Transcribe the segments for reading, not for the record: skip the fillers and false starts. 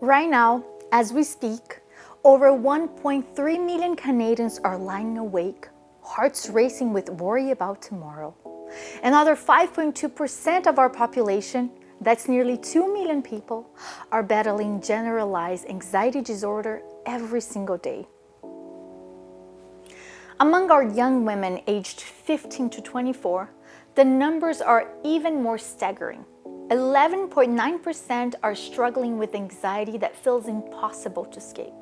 Right now, as we speak, over 1.3 million Canadians are lying awake, hearts racing with worry about tomorrow. Another 5.2% of our population, that's nearly 2 million people, are battling generalized anxiety disorder every single day. Among our young women aged 15 to 24, the numbers are even more staggering. 11.9% are struggling with anxiety that feels impossible to escape.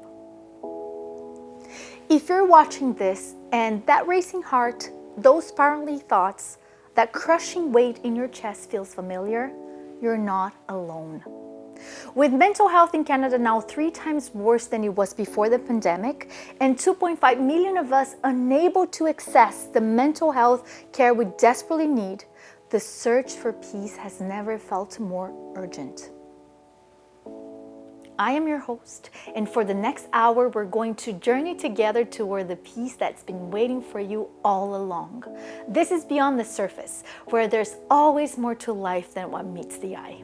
If you're watching this and that racing heart, those spiraling thoughts, that crushing weight in your chest feels familiar, you're not alone. With mental health in Canada now 3 times worse than it was before the pandemic, and 2.5 million of us unable to access the mental health care we desperately need, the search for peace has never felt more urgent. I am your host, and for the next hour, we're going to journey together toward the peace that's been waiting for you all along. This is Beyond the Surface, where there's always more to life than what meets the eye.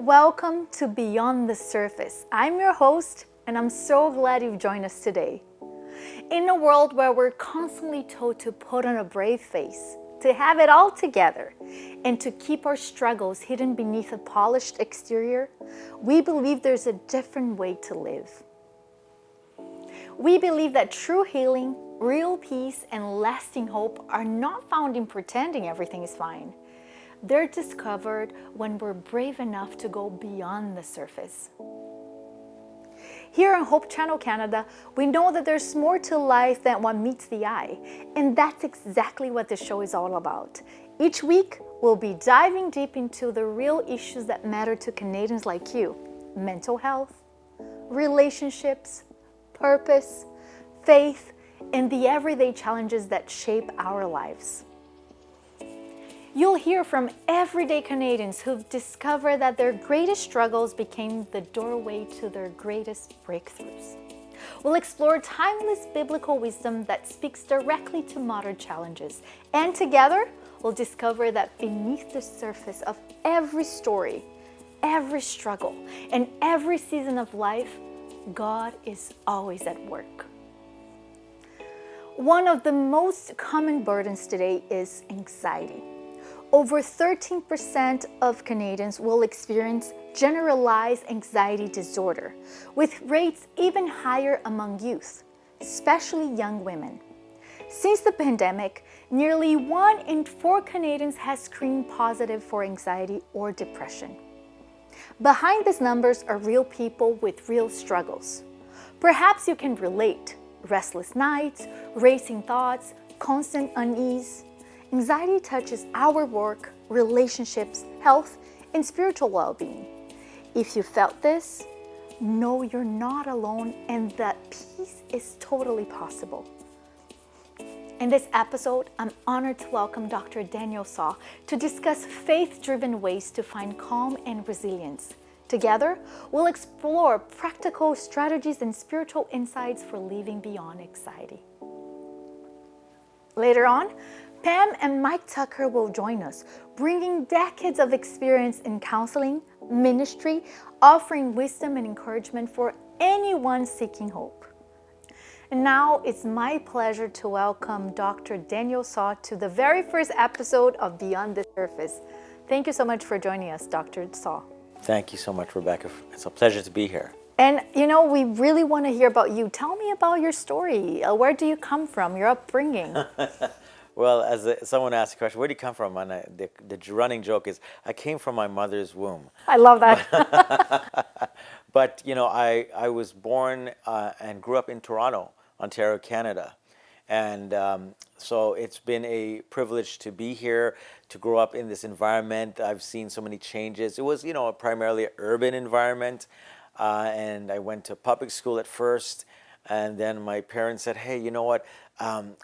Welcome to Beyond the Surface. I'm your host, and I'm so glad you've joined us today. In a world where we're constantly told to put on a brave face, to have it all together, and to keep our struggles hidden beneath a polished exterior, we believe there's a different way to live. We believe that true healing, real peace, and lasting hope are not found in pretending everything is fine. They're discovered when we're brave enough to go beyond the surface. Here on Hope Channel Canada, we know that there's more to life than what meets the eye, and that's exactly what this show is all about. Each week, we'll be diving deep into the real issues that matter to Canadians like you: mental health, relationships, purpose, faith, and the everyday challenges that shape our lives. You'll hear from everyday Canadians who've discovered that their greatest struggles became the doorway to their greatest breakthroughs. We'll explore timeless biblical wisdom that speaks directly to modern challenges. And together, we'll discover that beneath the surface of every story, every struggle, and every season of life, God is always at work. One of the most common burdens today is anxiety. Over 13% of Canadians will experience generalized anxiety disorder, with rates even higher among youth, especially young women. Since the pandemic, nearly 1 in 4 Canadians has screened positive for anxiety or depression. Behind these numbers are real people with real struggles. Perhaps you can relate: restless nights, racing thoughts, constant unease. Anxiety touches our work, relationships, health, and spiritual well-being. If you felt this, know you're not alone and that peace is totally possible. In this episode, I'm honored to welcome Dr. Daniel Saugh to discuss faith-driven ways to find calm and resilience. Together, we'll explore practical strategies and spiritual insights for living beyond anxiety. Later on, Pam and Mike Tucker will join us, bringing decades of experience in counseling, ministry, offering wisdom and encouragement for anyone seeking hope. And now it's my pleasure to welcome Dr. Daniel Saugh to the very first episode of Beyond the Surface. Thank you so much for joining us, Dr. Saugh. Thank you so much, Rebecca. It's a pleasure to be here. And we really want to hear about you. Tell me about your story. Where do you come from, your upbringing? Well, as someone asked the question, where do you come from? And the running joke is, I came from my mother's womb. I love that. But, I was born and grew up in Toronto, Ontario, Canada. And so it's been a privilege to be here, to grow up in this environment. I've seen so many changes. It was, primarily an urban environment. And I went to public school at first. And then my parents said, hey, you know what?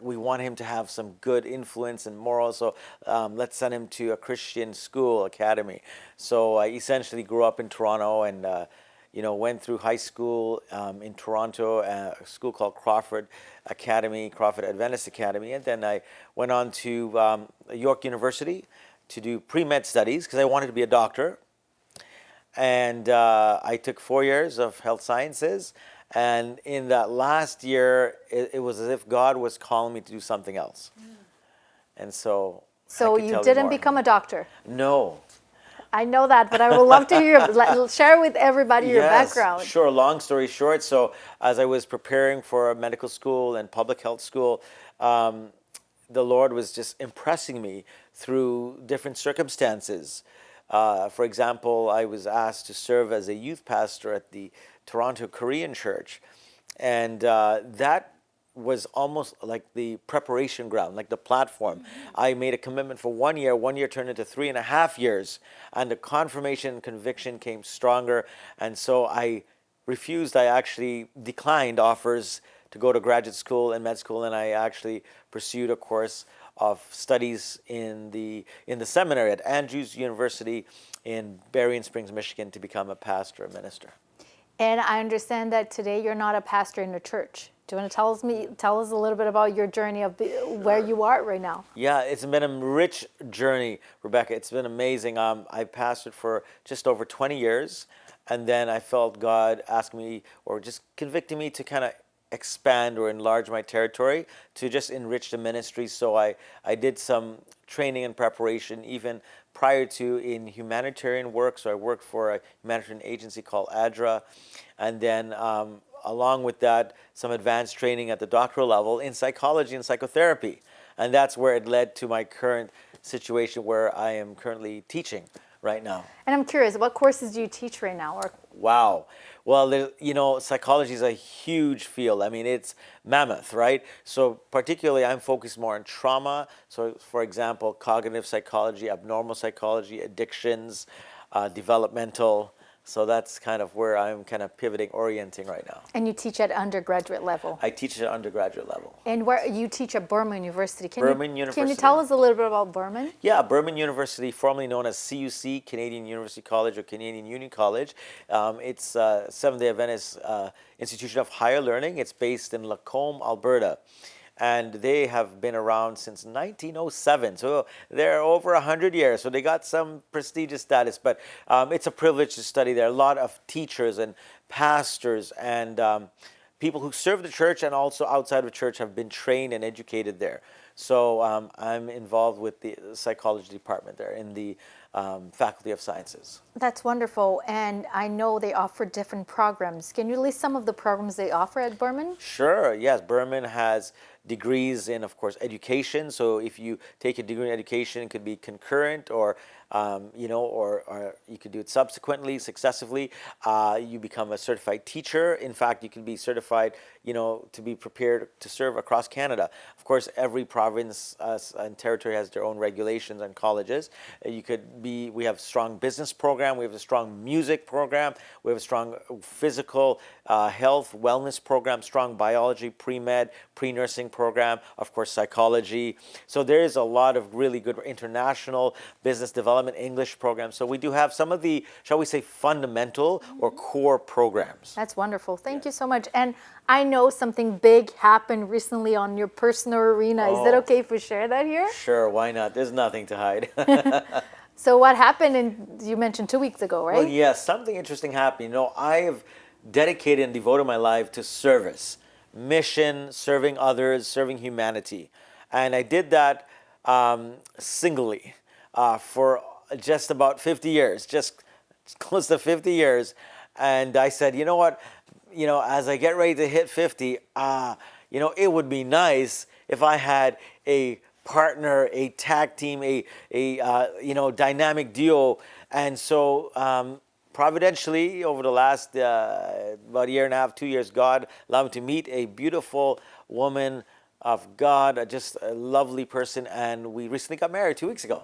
we want him to have some good influence and morals, so let's send him to a Christian school academy. So I essentially grew up in Toronto and went through high school in Toronto, a school called Crawford Adventist Academy, and then I went on to York University to do pre-med studies because I wanted to be a doctor. And I took 4 years of health sciences. And in that last year, it was as if God was calling me to do something else. And so So I could you tell didn't more. become a doctor. No. I know that, but I would love to hear, share with everybody your Yes, background. sure. Long story short, so as I was preparing for medical school and public health school, the Lord was just impressing me through different circumstances. For example, I was asked to serve as a youth pastor at the Toronto Korean church, and that was almost like the preparation ground, like the platform. I made a commitment for 1 year. 1 year turned into 3.5 years, and the confirmation and conviction came stronger. And so I refused. I actually declined offers to go to graduate school and med school, and I actually pursued a course of studies in the seminary at Andrews University in Berrien Springs, Michigan, to become a pastor, a minister. And I understand that today you're not a pastor in the church. Do you want to tell us a little bit about your journey of where you are right now? Yeah, it's been a rich journey, Rebecca. It's been amazing. I pastored for just over 20 years, and then I felt God asking me, or just convicting me to kind of expand or enlarge my territory to just enrich the ministry. So I did some training and preparation even prior to in humanitarian work. So I worked for a humanitarian agency called ADRA, and then along with that, some advanced training at the doctoral level in psychology and psychotherapy. And that's where it led to my current situation where I am currently teaching right now. And I'm curious, what courses do you teach right now? Or Wow. Well, psychology is a huge field. I mean, it's mammoth, right? So particularly, I'm focused more on trauma. So, for example, cognitive psychology, abnormal psychology, addictions, developmental. So that's kind of where I'm kind of pivoting, orienting right now. And you teach at undergraduate level. I teach at undergraduate level. And where you teach at Burman University. University. Can you tell us a little bit about Burman? Yeah, Burman University, formerly known as CUC, Canadian University College or Canadian Union College. It's a Seventh-day Adventist institution of higher learning. It's based in Lacombe, Alberta. And they have been around since 1907. So they're over 100 years. So they got some prestigious status. But it's a privilege to study there. A lot of teachers and pastors and people who serve the church and also outside of the church have been trained and educated there. So I'm involved with the psychology department there in the Faculty of Sciences. That's wonderful. And I know they offer different programs. Can you list some of the programs they offer at Burman? Sure, yes. Burman has degrees in, of course, education. So if you take a degree in education, it could be concurrent or you could do it subsequently, successively. You become a certified teacher. In fact, you can be certified, to be prepared to serve across Canada. Of course, every province and territory has their own regulations and colleges. We have a strong business program. We have a strong music program. We have a strong physical health, wellness program, strong biology, pre-med, pre-nursing program, of course, psychology. So there is a lot of really good international business development English programs. So we do have some of the, shall we say, fundamental or core programs. That's wonderful. Thank you so much. And I know something big happened recently on your personal arena. Is it okay if we share that here? Sure, why not? There's nothing to hide. So what happened, you mentioned 2 weeks ago, right? Well, yes, something interesting happened. I have dedicated and devoted my life to service, mission, serving others, serving humanity. And I did that singly for just about 50 years, just close to 50 years. And I said, you know what, as I get ready to hit 50, it would be nice if I had a partner, a tag team, a dynamic duo. And so providentially, over the last about a year and a half, 2 years, God allowed me to meet a beautiful woman of God, just a lovely person, and we recently got married 2 weeks ago.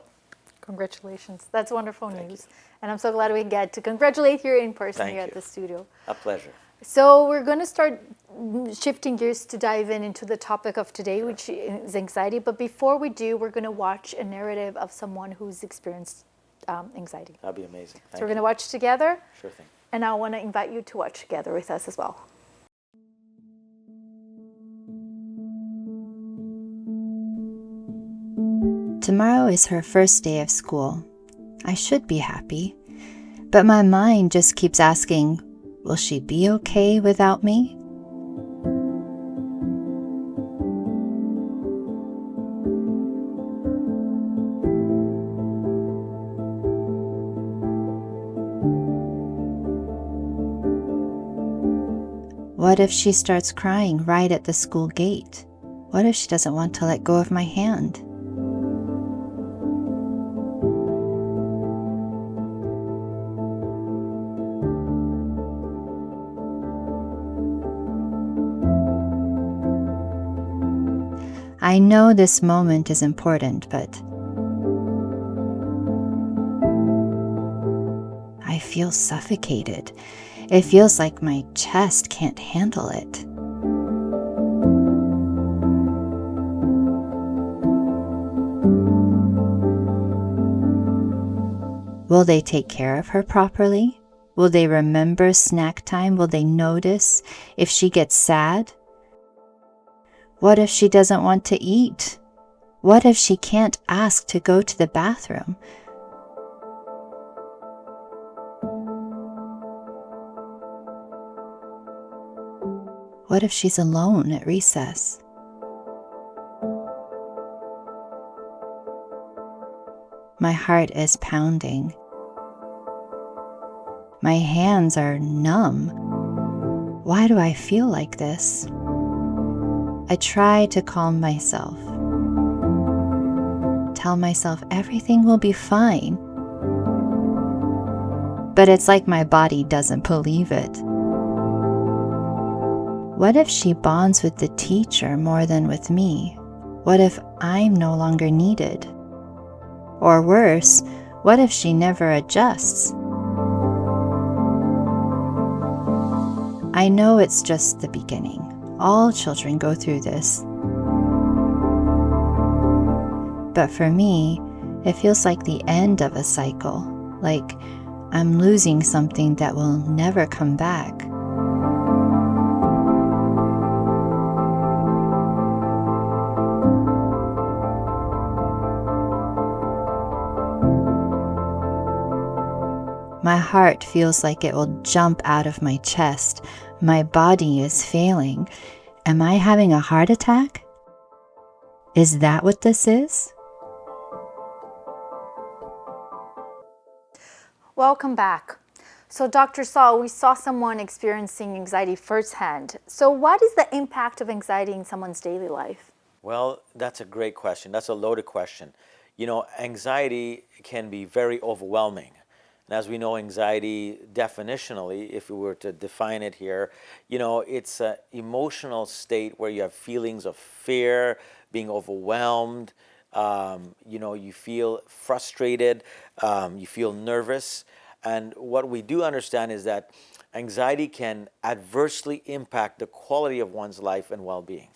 Congratulations. That's wonderful news. And I'm so glad we get to congratulate you in person here at the studio. A pleasure. So we're going to start shifting gears to dive into the topic of today, which is anxiety. But before we do, we're going to watch a narrative of someone who's experienced anxiety. That'd be amazing. So we're going to watch together. Sure thing. And I want to invite you to watch together with us as well. Tomorrow is her first day of school. I should be happy, but my mind just keeps asking, will she be okay without me? What if she starts crying right at the school gate? What if she doesn't want to let go of my hand? I know this moment is important, but I feel suffocated. It feels like my chest can't handle it. Will they take care of her properly? Will they remember snack time? Will they notice if she gets sad? What if she doesn't want to eat? What if she can't ask to go to the bathroom? What if she's alone at recess? My heart is pounding. My hands are numb. Why do I feel like this? I try to calm myself. Tell myself everything will be fine. But it's like my body doesn't believe it. What if she bonds with the teacher more than with me? What if I'm no longer needed? Or worse, what if she never adjusts? I know it's just the beginning. All children go through this. But for me, it feels like the end of a cycle, like I'm losing something that will never come back. My heart feels like it will jump out of my chest. My body is failing. Am I having a heart attack? Is that what this is? Welcome back. So Dr. Saugh, we saw someone experiencing anxiety firsthand. So what is the impact of anxiety in someone's daily life? Well, that's a great question. That's a loaded question. You know, anxiety can be very overwhelming. And as we know, anxiety, definitionally, if we were to define it here, you know, it's an emotional state where you have feelings of fear, being overwhelmed, you know, you feel frustrated, you feel nervous. And what we do understand is that anxiety can adversely impact the quality of one's life and well-being.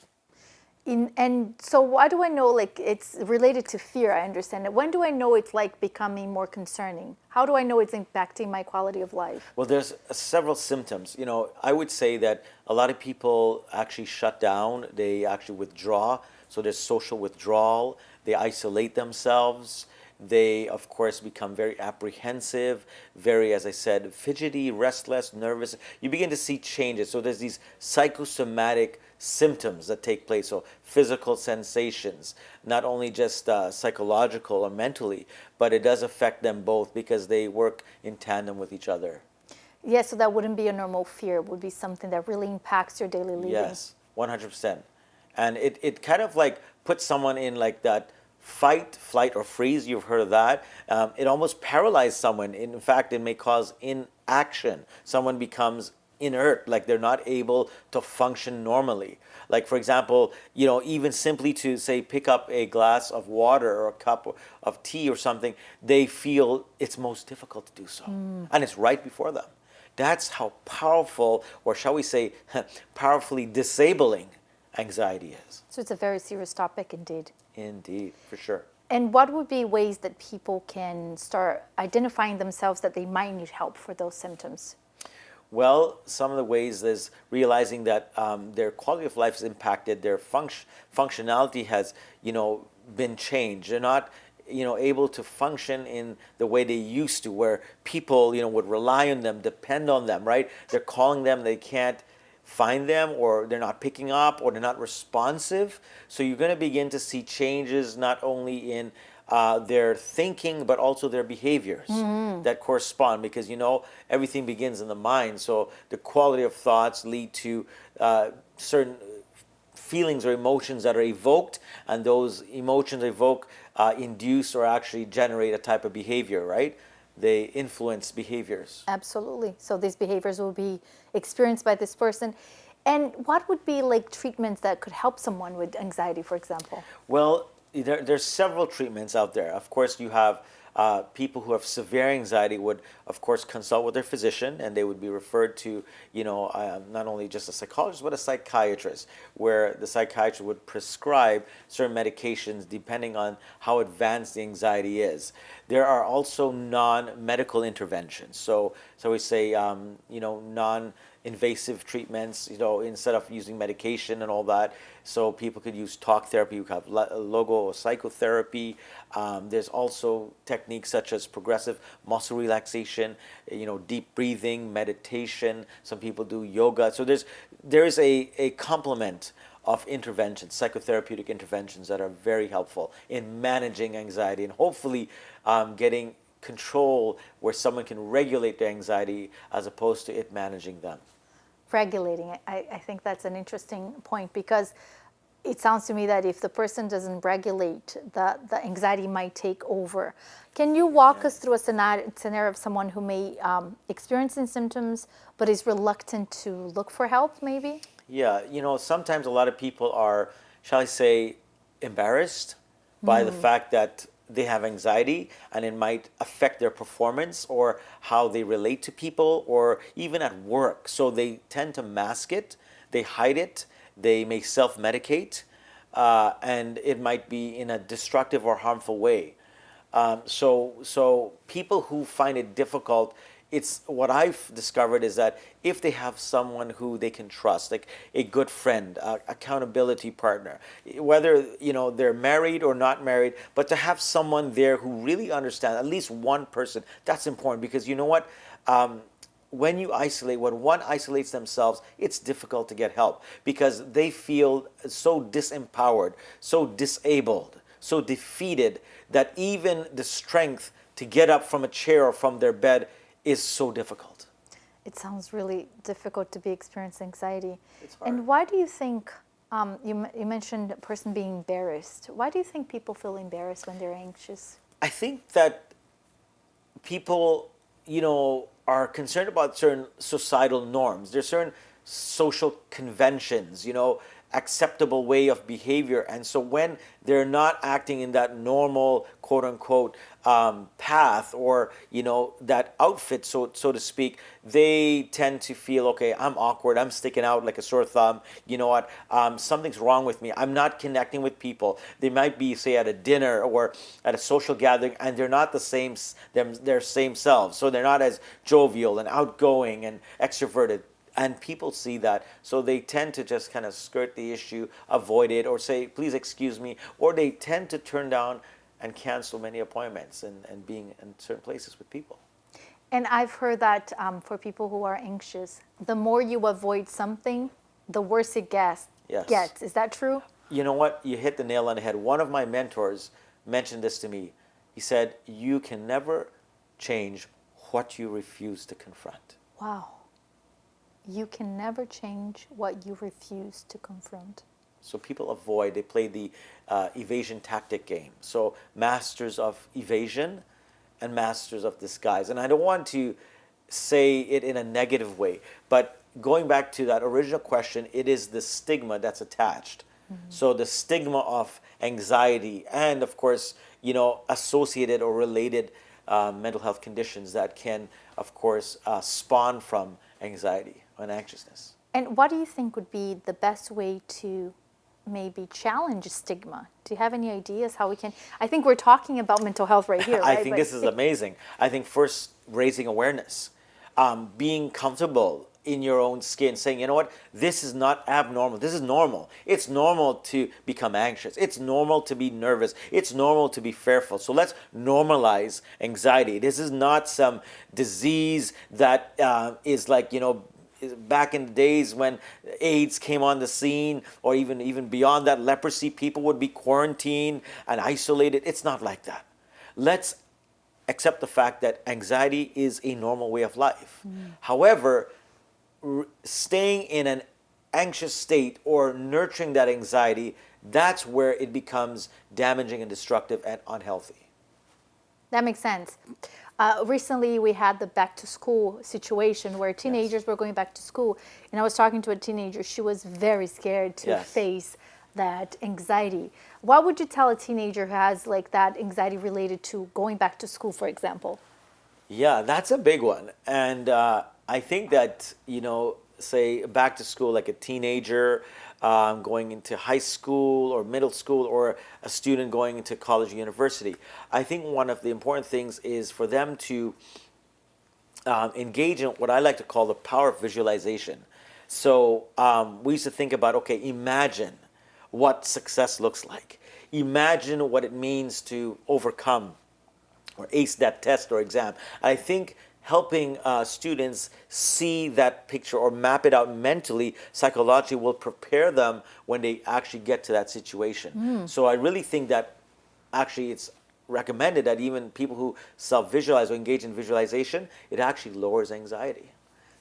And so why do I know, like, it's related to fear? I understand it. When do I know it's like becoming more concerning? How do I know it's impacting my quality of life? Well, there's several symptoms. You know, I would say that a lot of people actually shut down. They actually withdraw. So there's social withdrawal. They isolate themselves. They, of course, become very apprehensive, very, as I said, fidgety, restless, nervous. You begin to see changes. So there's these psychosomatic symptoms that take place. So physical sensations, not only just psychological or mentally, but it does affect them both because they work in tandem with each other. Yeah, so that wouldn't be a normal fear. It would be something that really impacts your daily living. Yes, 100%. And it kind of like puts someone in like that fight, flight, or freeze. You've heard of that. It almost paralyzes someone. In fact, it may cause inaction. Someone becomes inert, like they're not able to function normally. Like, for example, you know, even simply to say pick up a glass of water or a cup of tea or something, they feel it's most difficult to do so. And it's right before them. That's how powerful, or shall we say, powerfully disabling anxiety is. So it's a very serious topic indeed. Indeed, for sure. And what would be ways that people can start identifying themselves that they might need help for those symptoms? Well, some of the ways is realizing that their quality of life is impacted, their functionality has, been changed. They're not, able to function in the way they used to, where people, would rely on them, depend on them, right? They're calling them, they can't find them, or they're not picking up, or they're not responsive. So you're going to begin to see changes not only in their thinking, but also their behaviors that correspond, because everything begins in the mind. So the quality of thoughts lead to certain feelings or emotions that are evoked, and those emotions evoke, induce, or actually generate a type of behavior, right? They influence behaviors. Absolutely. So these behaviors will be experienced by this person. And what would be like treatments that could help someone with anxiety, for example? Well, there's several treatments out there. Of course, you have people who have severe anxiety would, of course, consult with their physician, and they would be referred to, not only just a psychologist, but a psychiatrist, where the psychiatrist would prescribe certain medications depending on how advanced the anxiety is. There are also non-medical interventions. So we say, non-invasive treatments, instead of using medication and all that. So people could use talk therapy, you have logo or psychotherapy. There's also techniques such as progressive muscle relaxation, deep breathing, meditation. Some people do yoga. So there is a complement of interventions, psychotherapeutic interventions that are very helpful in managing anxiety and hopefully getting control where someone can regulate their anxiety as opposed to it managing them. Regulating it. I think that's an interesting point, because it sounds to me that if the person doesn't regulate, the anxiety might take over. Can you walk us through a scenario of someone who may experiencing symptoms but is reluctant to look for help, maybe? Yeah, sometimes a lot of people are, shall I say, embarrassed by the fact that they have anxiety, and it might affect their performance or how they relate to people or even at work. So they tend to mask it, they hide it, they may self-medicate, and it might be in a destructive or harmful way. So people who find it difficult, it's what I've discovered is that if they have someone who they can trust, like a good friend, accountability partner, whether they're married or not married, but to have someone there who really understands, at least one person, that's important, because you know what? When one isolates themselves, it's difficult to get help because they feel so disempowered, so disabled, so defeated that even the strength to get up from a chair or from their bed is so difficult. It sounds really difficult to be experiencing anxiety. It's hard. And why do you think, you mentioned a person being embarrassed. Why do you think people feel embarrassed when they're anxious? I think that people, are concerned about certain societal norms. There's certain social conventions, acceptable way of behavior. And so when they're not acting in that normal, quote unquote, path or, that outfit, so to speak, they tend to feel, okay, I'm awkward. I'm sticking out like a sore thumb. You know what? Something's wrong with me. I'm not connecting with people. They might be, say, at a dinner or at a social gathering, and they're not their same selves. So they're not as jovial and outgoing and extroverted. And people see that, so they tend to just kind of skirt the issue, avoid it, or say, please excuse me, or they tend to turn down and cancel many appointments and being in certain places with people. And I've heard that for people who are anxious, the more you avoid something, the worse it gets. Yes. Is that true? You know what? You hit the nail on the head. One of my mentors mentioned this to me. He said, you can never change what you refuse to confront. Wow. You can never change what you refuse to confront. So people avoid, they play the evasion tactic game. So masters of evasion and masters of disguise. And I don't want to say it in a negative way, but going back to that original question, it is the stigma that's attached. So the stigma of anxiety and, of course, associated or related mental health conditions that can, of course, spawn from anxiety and anxiousness. And what do you think would be the best way to maybe challenge stigma? Do you have any ideas how we can? I think we're talking about mental health right here, I right? think this is amazing. I think first raising awareness, being comfortable in your own skin, saying, you know what, this is not abnormal. This is normal. It's normal to become anxious. It's normal to be nervous. It's normal to be fearful. So let's normalize anxiety. This is not some disease that is like, back in the days when AIDS came on the scene, or even beyond that, leprosy, people would be quarantined and isolated. It's not like that. Let's accept the fact that anxiety is a normal way of life. However, staying in an anxious state or nurturing that anxiety, that's where it becomes damaging and destructive and unhealthy. That makes sense. Recently, we had the back to school situation where teenagers were going back to school, and I was talking to a teenager. She was very scared to face that anxiety. What would you tell a teenager who has like that anxiety related to going back to school, for example? Yeah, that's a big one. And I think that, say back to school, like a teenager going into high school or middle school, or a student going into college or university, I think one of the important things is for them to engage in what I like to call the power of visualization. So we used to think about, okay, imagine what success looks like. Imagine what it means to overcome or ace that test or exam. I think helping students see that picture or map it out mentally, psychologically, will prepare them when they actually get to that situation. So I really think that actually it's recommended that even people who self-visualize or engage in visualization, it actually lowers anxiety.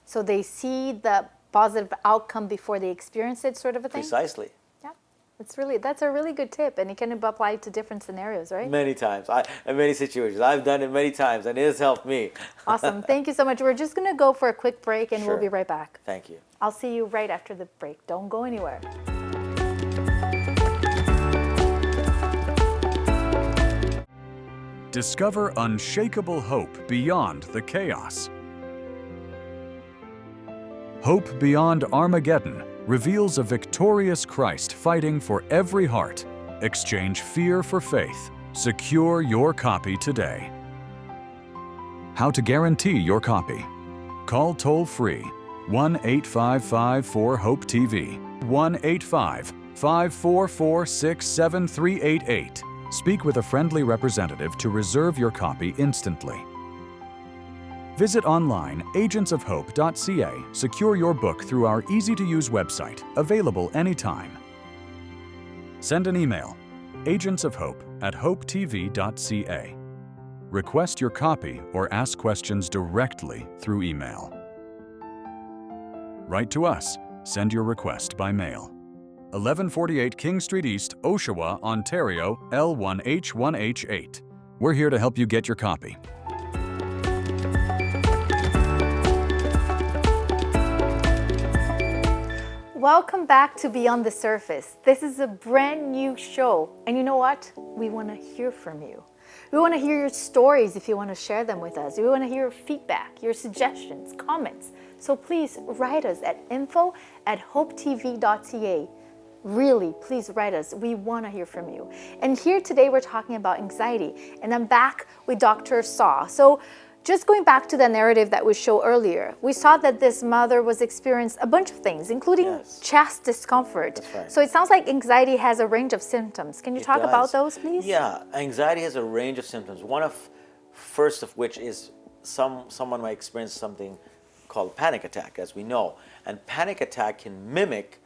So they see the positive outcome before they experience it, sort of a thing? Precisely. That's a really good tip, and it can apply to different scenarios, right? Many times, in many situations. I've done it many times, and it has helped me. Awesome. Thank you so much. We're just going to go for a quick break, and we'll Sure. be right back. Thank you. I'll see you right after the break. Don't go anywhere. Discover unshakable hope beyond the chaos. Hope Beyond Armageddon reveals a victorious Christ fighting for every heart. Exchange fear for faith. Secure your copy today. How to guarantee your copy? Call toll-free 1-855-4-HOPE-TV, 1-855-446-7388. Speak with a friendly representative to reserve your copy instantly. Visit online agentsofhope.ca. Secure your book through our easy-to-use website, available anytime. Send an email, agentsofhope@hopetv.ca. Request your copy or ask questions directly through email. Write to us. Send your request by mail. 1148 King Street East, Oshawa, Ontario, L1H1H8. We're here to help you get your copy. Welcome back to Beyond the Surface. This is a brand new show. And you know what? We want to hear from you. We want to hear your stories if you want to share them with us. We want to hear your feedback, your suggestions, comments. So please write us at info@hopetv.ca. Really, please write us. We want to hear from you. And here today we're talking about anxiety. And I'm back with Dr. Saugh. So just going back to the narrative that we showed earlier, we saw that this mother was experiencing a bunch of things, including chest discomfort. That's right. So it sounds like anxiety has a range of symptoms. Can you talk about those, please? Yeah, anxiety has a range of symptoms. First of which is someone might experience something called panic attack, as we know. And panic attack can mimic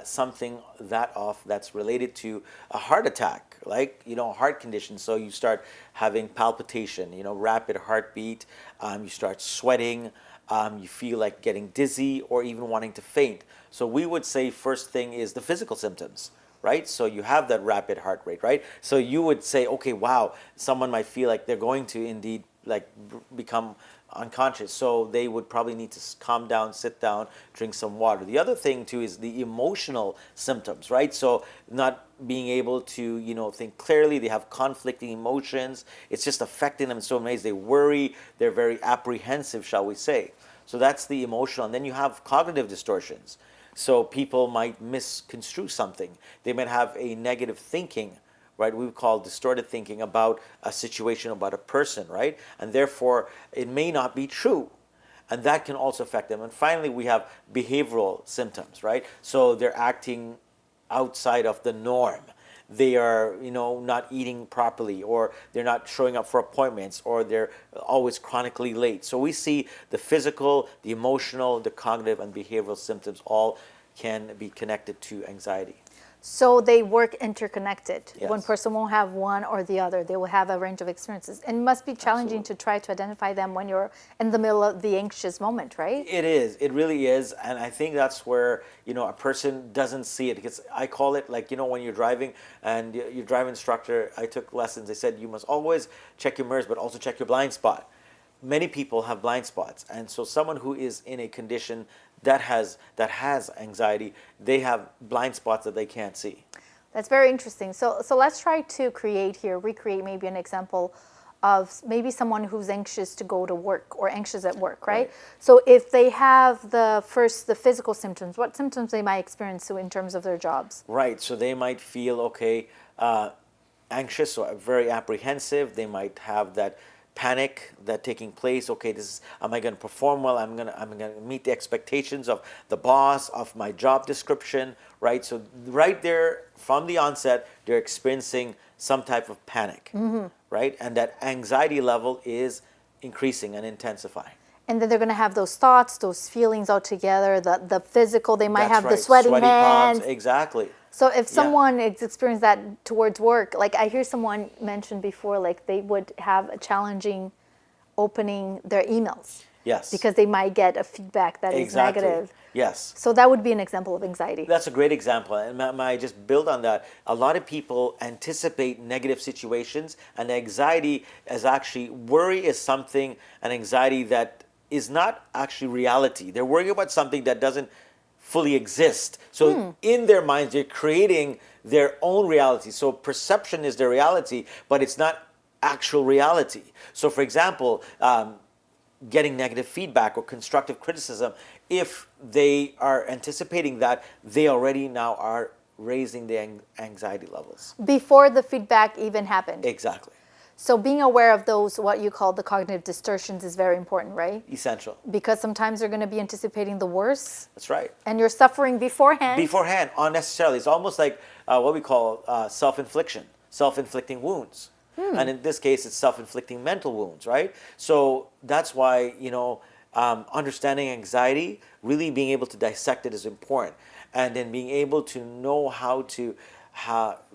something that's related to a heart attack, like heart condition. So you start having palpitation, rapid heartbeat. You start sweating. You feel like getting dizzy or even wanting to faint. So we would say first thing is the physical symptoms, right? So you have that rapid heart rate, right? So you would say, okay, wow, someone might feel like they're going to indeed become unconscious. So they would probably need to calm down, sit down, drink some water. The other thing too is the emotional symptoms, right? So not being able to, think clearly. They have conflicting emotions. It's just affecting them in so many ways. They worry. They're very apprehensive, shall we say. So that's the emotional. And then you have cognitive distortions. So people might misconstrue something. They might have a negative thinking, right? We would call distorted thinking about a situation, about a person, right? And therefore, it may not be true. And that can also affect them. And finally, we have behavioral symptoms, right? So they're acting outside of the norm. They are, not eating properly, or they're not showing up for appointments, or they're always chronically late. So we see the physical, the emotional, the cognitive, and behavioral symptoms all can be connected to anxiety. So they work interconnected. Yes. One person won't have one or the other. They will have a range of experiences. And it must be challenging to try to identify them when you're in the middle of the anxious moment, right? It is. It really is. And I think that's where, a person doesn't see it. Because I call it like, when you're driving and your driving instructor, I took lessons, they said you must always check your mirrors, but also check your blind spot. Many people have blind spots. And so someone who is in a condition that has anxiety, they have blind spots that they can't see. That's very interesting. So let's try to recreate maybe an example of maybe someone who's anxious to go to work or anxious at work, right? So if they have the physical symptoms, what symptoms they might experience in terms of their jobs? Right. So they might feel, anxious or very apprehensive. They might have that panic that taking place. Am I going to perform well? I'm going to meet the expectations of the boss, of my job description, right? So right there from the onset, they're experiencing some type of panic, right? And that anxiety level is increasing and intensifying. And then they're going to have those thoughts, those feelings all together, the physical, they might That's have right. the sweaty hands. Palms, exactly. So if someone has experienced that towards work, like I hear someone mention before, like they would have a challenging opening their emails. Yes. Because they might get a feedback that is negative. Yes. So that would be an example of anxiety. That's a great example. And I just build on that. A lot of people anticipate negative situations, and anxiety is actually, worry is something, an anxiety that is not actually reality. They're worrying about something that doesn't fully exist. So in their minds, they're creating their own reality. So perception is their reality, but it's not actual reality. So for example, getting negative feedback or constructive criticism, if they are anticipating that, they already now are raising the anxiety levels. Before the feedback even happened. Exactly. So being aware of those, what you call the cognitive distortions, is very important, right? Essential. Because sometimes you're going to be anticipating the worst. That's right. And you're suffering beforehand. Beforehand, unnecessarily. It's almost like what we call self-infliction, self-inflicting wounds. And in this case, it's self-inflicting mental wounds, right? So that's why, understanding anxiety, really being able to dissect it is important. And then being able to know how to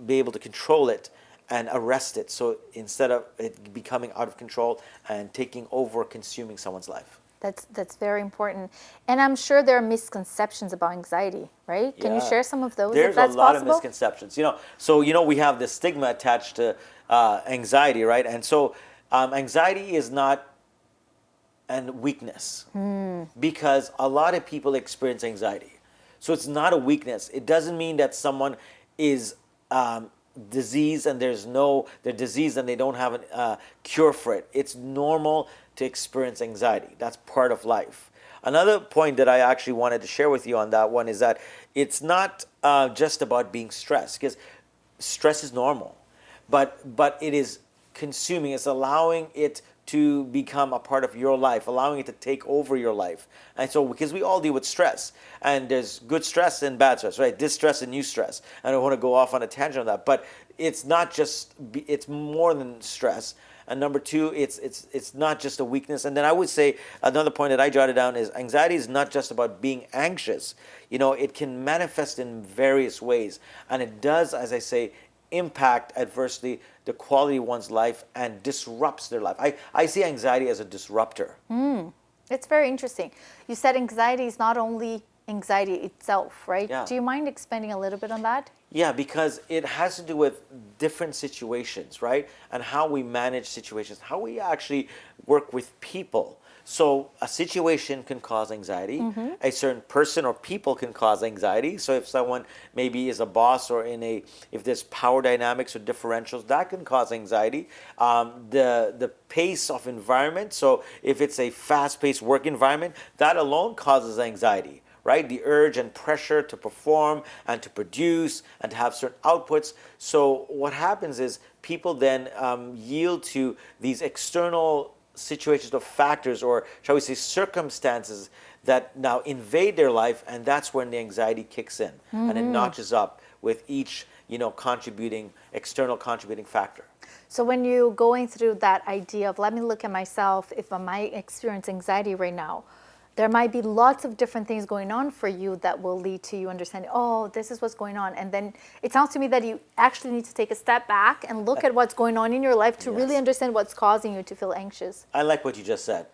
be able to control it and arrest it. So instead of it becoming out of control and taking over, consuming someone's life. That's very important. And I'm sure there are misconceptions about anxiety, right? Can you share some of those There's if that's a lot possible? of misconceptions. So we have this stigma attached to anxiety, right? And so anxiety is not a weakness because a lot of people experience anxiety. So it's not a weakness. It doesn't mean that someone is disease and they're diseased and they don't have a cure for it. It's normal to experience anxiety. That's part of life. Another point that I actually wanted to share with you on that one is that it's not just about being stressed, because stress is normal, but it is consuming. It's allowing it to become a part of your life, allowing it to take over your life. And so, because we all deal with stress, and there's good stress and bad stress, right? Distress and eustress. I don't want to go off on a tangent on that, but it's not just, it's more than stress. And number two, it's not just a weakness. And then I would say another point that I jotted down is anxiety is not just about being anxious. It can manifest in various ways. And it does, as I say, impact adversely the quality of one's life and disrupts their life. I see anxiety as a disruptor. It's very interesting. You said anxiety is not only anxiety itself, right? Yeah. Do you mind expanding a little bit on that? Yeah, because it has to do with different situations, right? And how we manage situations, how we actually work with people. So a situation can cause anxiety. A certain person or people can cause anxiety. So if someone maybe is a boss or if there's power dynamics or differentials, that can cause anxiety. The pace of environment. So if it's a fast-paced work environment, that alone causes anxiety, right? The urge and pressure to perform and to produce and to have certain outputs. So what happens is people then yield to these external situations or factors, or shall we say circumstances, that now invade their life, and that's when the anxiety kicks in and it notches up with each external contributing factor. So when you're going through that idea of, let me look at myself, if I might experience anxiety right now, there might be lots of different things going on for you that will lead to you understanding, oh, this is what's going on. And then it sounds to me that you actually need to take a step back and look at what's going on in your life to really understand what's causing you to feel anxious. I like what you just said.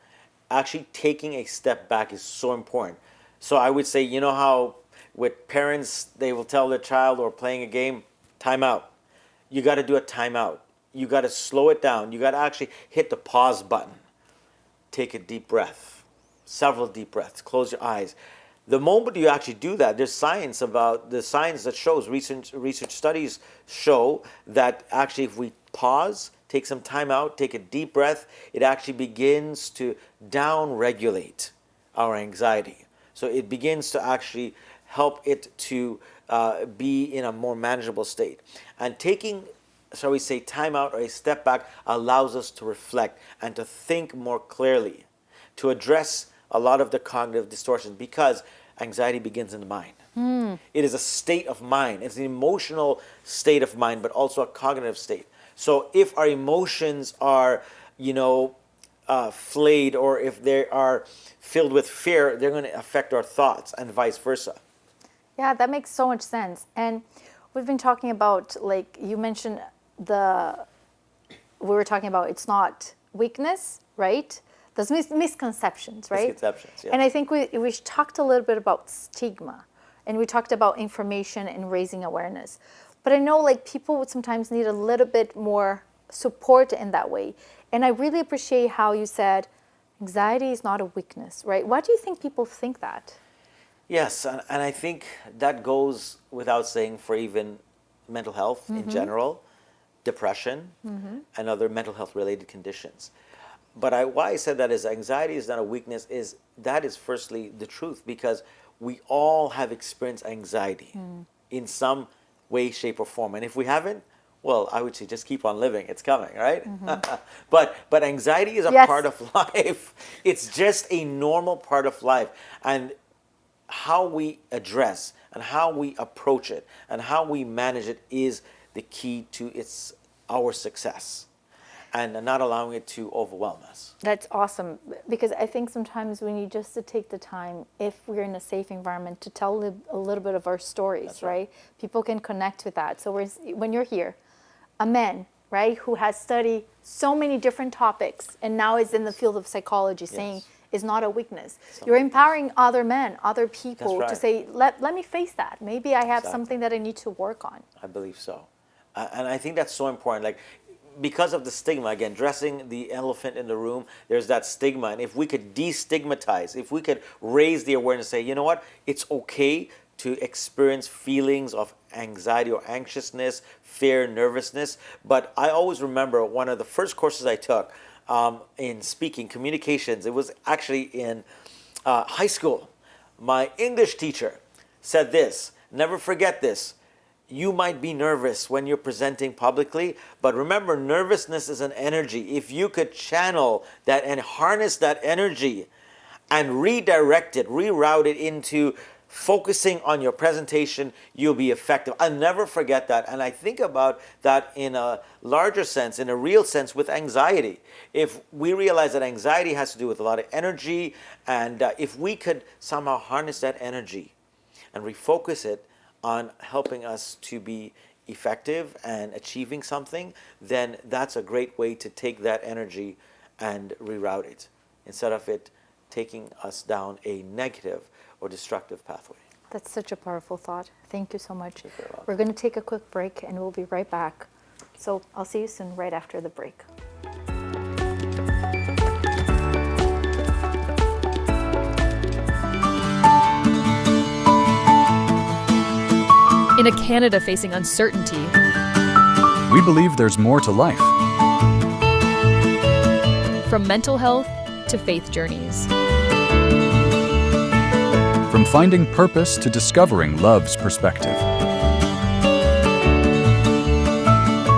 Actually taking a step back is so important. So I would say, you know how with parents, they will tell their child or playing a game, time out. You got to do a timeout. You got to slow it down. You got to actually hit the pause button. Take a deep breath. Several deep breaths. Close your eyes. The moment you actually do that, there's science that shows, research studies show that actually if we pause, take some time out, take a deep breath, it actually begins to down-regulate our anxiety. So it begins to actually help it to be in a more manageable state. And taking, shall we say, time out or a step back allows us to reflect and to think more clearly, to address a lot of the cognitive distortions, because anxiety begins in the mind. It is a state of mind. It's an emotional state of mind, but also a cognitive state. So if our emotions are, flayed, or if they are filled with fear, they're going to affect our thoughts, and vice versa. Yeah, that makes so much sense. And we've been talking about, like you mentioned, we were talking about it's not weakness, right? There's misconceptions, right? Misconceptions, yeah. And I think we talked a little bit about stigma, and we talked about information and raising awareness. But I know like people would sometimes need a little bit more support in that way. And I really appreciate how you said anxiety is not a weakness, right? Why do you think people think that? Yes, and I think that goes without saying for even mental health in general, depression, and other mental health related conditions. But why I said that is anxiety is not a weakness, is that is firstly the truth, because we all have experienced anxiety in some way, shape, or form. And if we haven't, well, I would say just keep on living. It's coming, right? But anxiety is a part of life. It's just a normal part of life. And how we address and how we approach it and how we manage it is the key to our success, and not allowing it to overwhelm us. That's awesome, because I think sometimes we need just to take the time, if we're in a safe environment, to tell a little bit of our stories. That's right? People can connect with that. So when you're here, a man, right, who has studied so many different topics and now is in the field of psychology, saying is not a weakness. You're empowering other men, other people to say, let me face that. Maybe I have something that I need to work on. I believe so. And I think that's so important. Like, because of the stigma, again, dressing the elephant in the room, there's that stigma. And if we could destigmatize, if we could raise the awareness, say, you know what, it's okay to experience feelings of anxiety or anxiousness, fear, nervousness. But I always remember one of the first courses I took in speaking, communications, it was actually in high school. My English teacher said this, never forget this: you might be nervous when you're presenting publicly, but remember, nervousness is an energy. If you could channel that and harness that energy and redirect it, reroute it into focusing on your presentation, you'll be effective. I'll never forget that. And I think about that in a larger sense, in a real sense, with anxiety. If we realize that anxiety has to do with a lot of energy, and if we could somehow harness that energy and refocus it on helping us to be effective and achieving something, then that's a great way to take that energy and reroute it, instead of it taking us down a negative or destructive pathway. That's such a powerful thought. Thank you so much. We're going to take a quick break and we'll be right back. So I'll see you soon, right after the break. In a Canada facing uncertainty, We believe there's more to life. from mental health to faith journeys, From finding purpose to discovering love's perspective.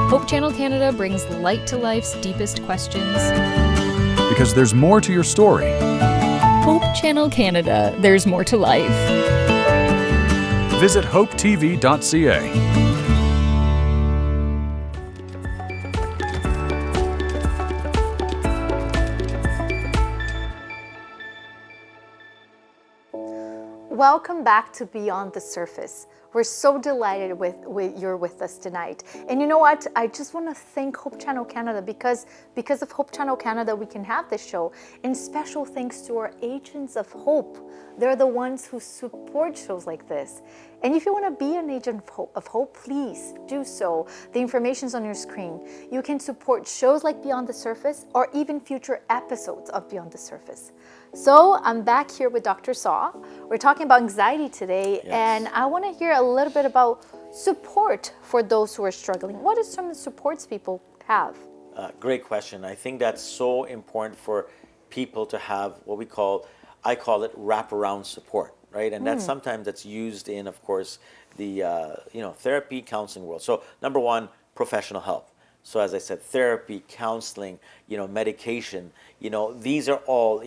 Hope Channel Canada brings light to life's deepest questions. Because there's more to your story. Hope Channel Canada, there's more to life. Visit hopetv.ca. Welcome back to Beyond the Surface. We're so delighted you're with us tonight. And you know what? I just want to thank Hope Channel Canada because of Hope Channel Canada, we can have this show. And special thanks to our agents of hope. They're the ones who support shows like this. And if you want to be an agent of hope, please do so. The information's on your screen. You can support shows like Beyond the Surface or even future episodes of Beyond the Surface. So I'm back here with Dr. Saugh. We're talking about anxiety today, and I want to hear a little bit about support for those who are struggling. What are some of the supports people have? Great question. I think that's so important for people to have what I call it wraparound support, right? And that's sometimes that's used in, of course, the therapy, counseling world. So number one, professional help. So as I said, therapy, counseling, medication, these are all,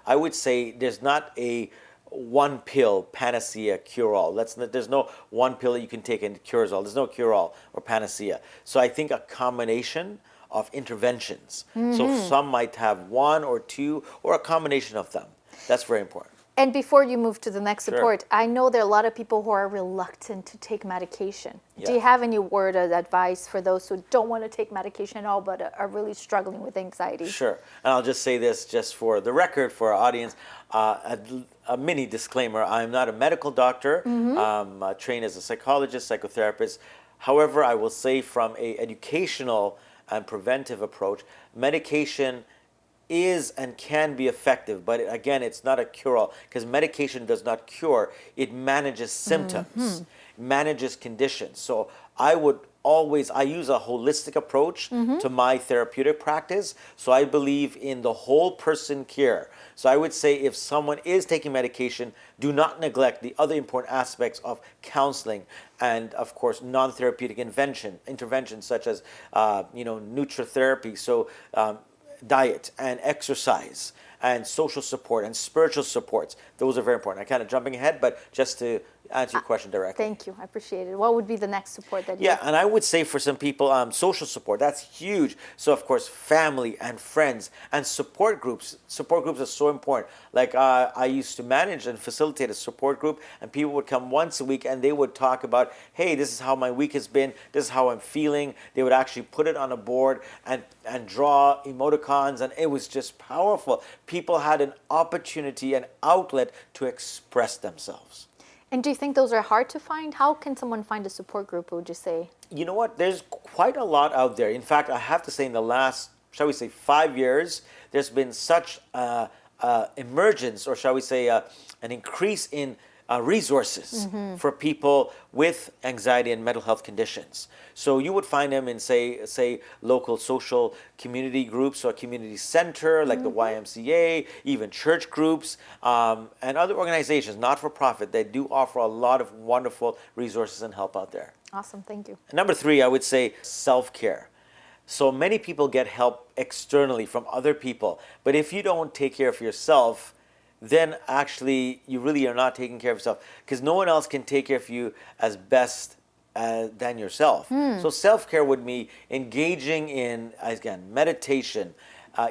I would say there's not a one pill panacea cure-all. There's no one pill that you can take and it cures all. There's no cure-all or panacea. So I think a combination of interventions. So some might have one or two or a combination of them. That's very important. And before you move to the next Sure. support, I know there are a lot of people who are reluctant to take medication. Yeah. Do you have any word of advice for those who don't want to take medication at all but are really struggling with anxiety? Sure. And I'll just say this just for the record, for our audience, a mini disclaimer. I'm not a medical doctor. I'm trained as a psychologist, psychotherapist. However, I will say from an educational and preventive approach, medication is and can be effective, but again, it's not a cure-all because medication does not cure. It manages symptoms, manages conditions. So I use a holistic approach to my therapeutic practice. So I believe in the whole person care. So I would say if someone is taking medication, do not neglect the other important aspects of counseling and, of course, non-therapeutic interventions such as, nutritherapy. So diet and exercise and social support and spiritual supports. Those are very important. I'm kind of jumping ahead, but just to answer your question directly. Thank you. I appreciate it. What would be the next support that you... Yeah, and I would say for some people, social support, that's huge. So, of course, family and friends and support groups. Support groups are so important. Like I used to manage and facilitate a support group, and people would come once a week and they would talk about, hey, this is how my week has been. This is how I'm feeling. They would actually put it on a board and draw emoticons, and it was just powerful. People had an opportunity, an outlet to express themselves. And do you think those are hard to find? How can someone find a support group, would you say? You know what? There's quite a lot out there. In fact, I have to say in the last, shall we say, 5 years, there's been such emergence, or shall we say, an increase in resources for people with anxiety and mental health conditions. So you would find them in, say local social community groups or community center like the YMCA, even church groups, and other organizations, not-for-profit, they do offer a lot of wonderful resources and help out there. Awesome. Thank you. Number 3, I would say self-care. So many people get help externally from other people, but if you don't take care of yourself, then actually you really are not taking care of yourself because no one else can take care of you as best than yourself. So self-care would be engaging in, again, meditation,